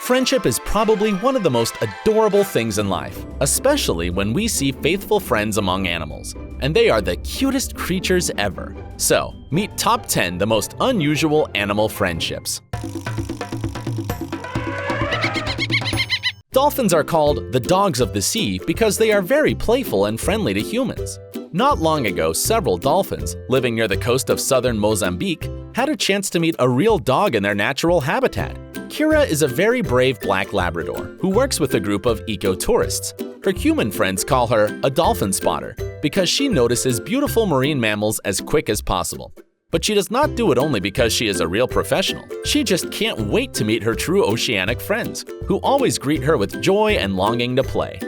Friendship is probably one of the most adorable things in life, especially when we see faithful friends among animals. And they are the cutest creatures ever. So, meet top 10 the most unusual animal friendships. Dolphins are called the dogs of the sea because they are very playful and friendly to humans. Not long ago, several dolphins, living near the coast of southern Mozambique, had a chance to meet a real dog in their natural habitat. Kira is a very brave black Labrador who works with a group of eco-tourists. Her human friends call her a dolphin spotter because she notices beautiful marine mammals as quick as possible. But she does not do it only because she is a real professional. She just can't wait to meet her true oceanic friends, who always greet her with joy and longing to play.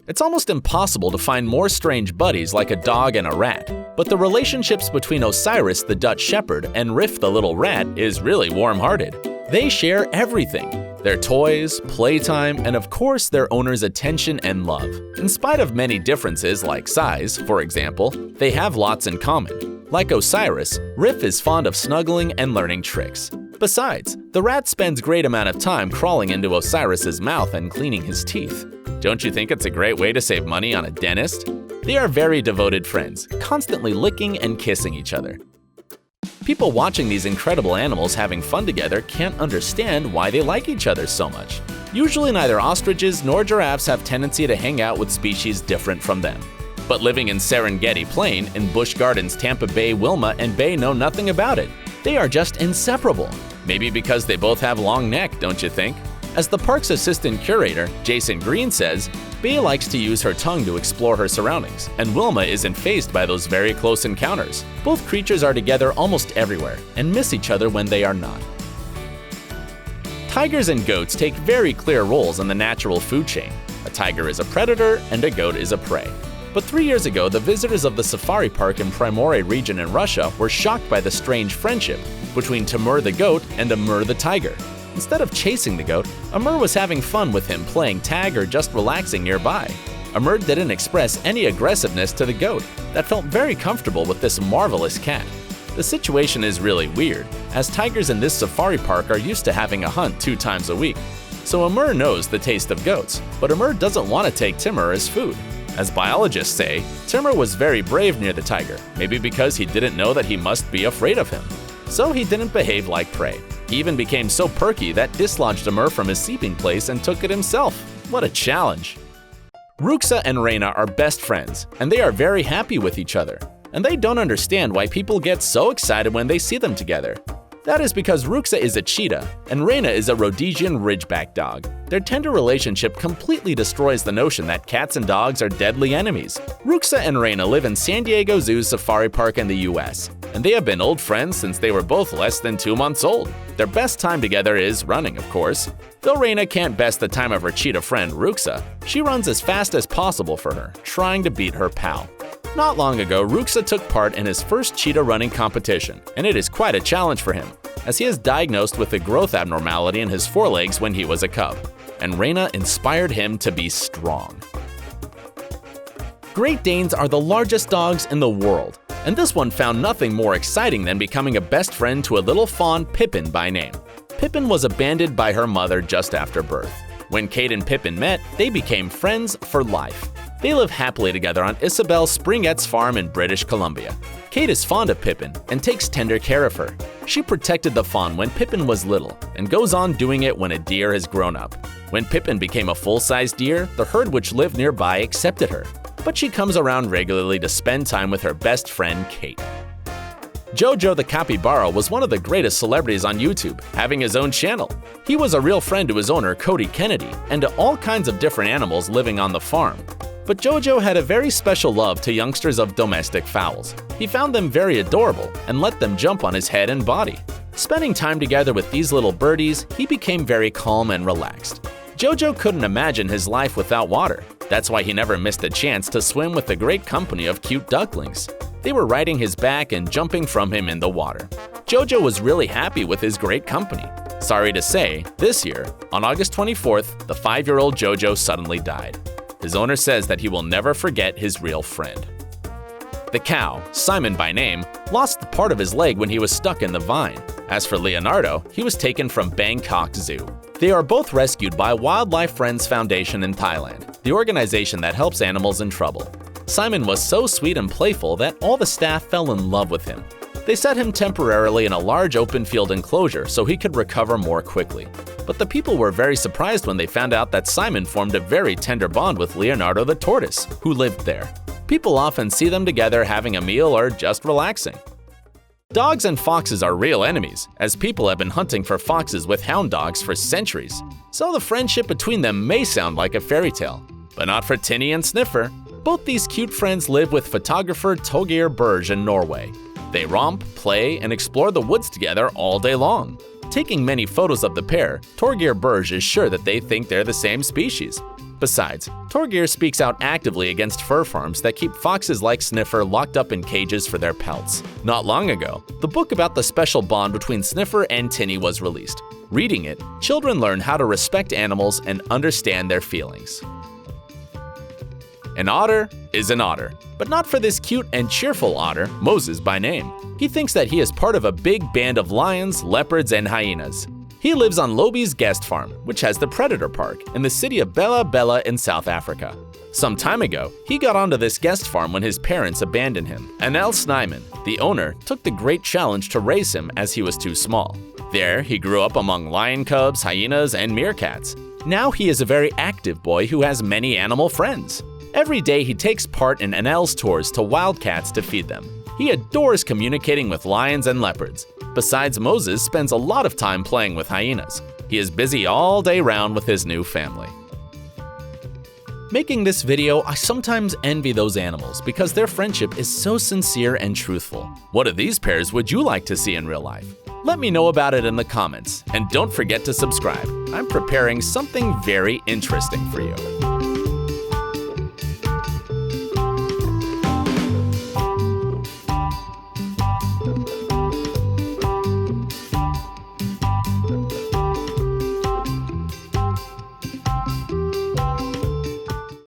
It's almost impossible to find more strange buddies like a dog and a rat, but the relationships between Osiris the Dutch Shepherd and Riff the little rat is really warm-hearted. They share everything: their toys, playtime, and of course their owner's attention and love. In spite of many differences like size, for example, they have lots in common. Like Osiris, Riff is fond of snuggling and learning tricks. Besides, the rat spends great amount of time crawling into Osiris's mouth and cleaning his teeth. Don't you think it's a great way to save money on a dentist? They are very devoted friends, constantly licking and kissing each other. People watching these incredible animals having fun together can't understand why they like each other so much. Usually neither ostriches nor giraffes have tendency to hang out with species different from them. But living in Serengeti Plain in Busch Gardens, Tampa Bay, Wilma, and Bay know nothing about it. They are just inseparable. Maybe because they both have long neck, don't you think? As the park's assistant curator, Jason Green, says, Bay likes to use her tongue to explore her surroundings, and Wilma isn't fazed by those very close encounters. Both creatures are together almost everywhere and miss each other when they are not. Tigers and goats take very clear roles in the natural food chain. A tiger is a predator and a goat is a prey. But 3 years ago, the visitors of the safari park in Primorye region in Russia were shocked by the strange friendship between Timur the goat and Amur the tiger. Instead of chasing the goat, Amur was having fun with him playing tag or just relaxing nearby. Amur didn't express any aggressiveness to the goat that felt very comfortable with this marvelous cat. The situation is really weird, as tigers in this safari park are used to having a hunt 2 times a week. So Amur knows the taste of goats, but Amur doesn't want to take Timur as food. As biologists say, Timur was very brave near the tiger, maybe because he didn't know that he must be afraid of him. So he didn't behave like prey. He even became so perky that dislodged Amur from his sleeping place and took it himself. What a challenge! Rooks and Reina are best friends, and they are very happy with each other. And they don't understand why people get so excited when they see them together. That is because Rooks is a cheetah, and Reina is a Rhodesian Ridgeback dog. Their tender relationship completely destroys the notion that cats and dogs are deadly enemies. Rooks and Reina live in San Diego Zoo's safari park in the US, and they have been old friends since they were both less than 2 months old. Their best time together is running, of course. Though Reina can't best the time of her cheetah friend Rooksa, she runs as fast as possible for her, trying to beat her pal. Not long ago, Rooksa took part in his first cheetah running competition, and it is quite a challenge for him, as he is diagnosed with a growth abnormality in his forelegs when he was a cub, and Reina inspired him to be strong. Great Danes are the largest dogs in the world, and this one found nothing more exciting than becoming a best friend to a little fawn, Pippin by name. Pippin was abandoned by her mother just after birth. When Kate and Pippin met, they became friends for life. They live happily together on Isabel Springett's farm in British Columbia. Kate is fond of Pippin and takes tender care of her. She protected the fawn when Pippin was little and goes on doing it when a deer has grown up. When Pippin became a full-size deer, the herd which lived nearby accepted her. But she comes around regularly to spend time with her best friend, Kate. Jojo the capybara was one of the greatest celebrities on YouTube, having his own channel. He was a real friend to his owner, Cody Kennedy, and to all kinds of different animals living on the farm. But Jojo had a very special love to youngsters of domestic fowls. He found them very adorable and let them jump on his head and body. Spending time together with these little birdies, he became very calm and relaxed. Jojo couldn't imagine his life without water. That's why he never missed a chance to swim with the great company of cute ducklings. They were riding his back and jumping from him in the water. Jojo was really happy with his great company. Sorry to say, this year, on August 24th, the 5-year-old Jojo suddenly died. His owner says that he will never forget his real friend. The cow, Simon by name, lost part of his leg when he was stuck in the vine. As for Leonardo, he was taken from Bangkok Zoo. They are both rescued by Wildlife Friends Foundation in Thailand, the organization that helps animals in trouble. Simon was so sweet and playful that all the staff fell in love with him. They set him temporarily in a large open field enclosure so he could recover more quickly. But the people were very surprised when they found out that Simon formed a very tender bond with Leonardo the tortoise, who lived there. People often see them together having a meal or just relaxing. Dogs and foxes are real enemies, as people have been hunting for foxes with hound dogs for centuries. So the friendship between them may sound like a fairy tale, but not for Tinnie and Sniffer. Both these cute friends live with photographer Torgeir Berge in Norway. They romp, play, and explore the woods together all day long. Taking many photos of the pair, Torgeir Berge is sure that they think they're the same species. Besides, Torgeir speaks out actively against fur farms that keep foxes like Sniffer locked up in cages for their pelts. Not long ago, the book about the special bond between Sniffer and Tinnie was released. Reading it, children learn how to respect animals and understand their feelings. An otter is an otter, but not for this cute and cheerful otter, Moses by name. He thinks that he is part of a big band of lions, leopards, and hyenas. He lives on Lobi's Guest Farm, which has the Predator Park, in the city of Bella Bella in South Africa. Some time ago, he got onto this guest farm when his parents abandoned him. Anel Snyman, the owner, took the great challenge to raise him as he was too small. There, he grew up among lion cubs, hyenas, and meerkats. Now he is a very active boy who has many animal friends. Every day he takes part in Anel's tours to wildcats to feed them. He adores communicating with lions and leopards. Besides, Moses spends a lot of time playing with hyenas. He is busy all day round with his new family. Making this video, I sometimes envy those animals because their friendship is so sincere and truthful. What of these pairs would you like to see in real life? Let me know about it in the comments, and don't forget to subscribe. I'm preparing something very interesting for you.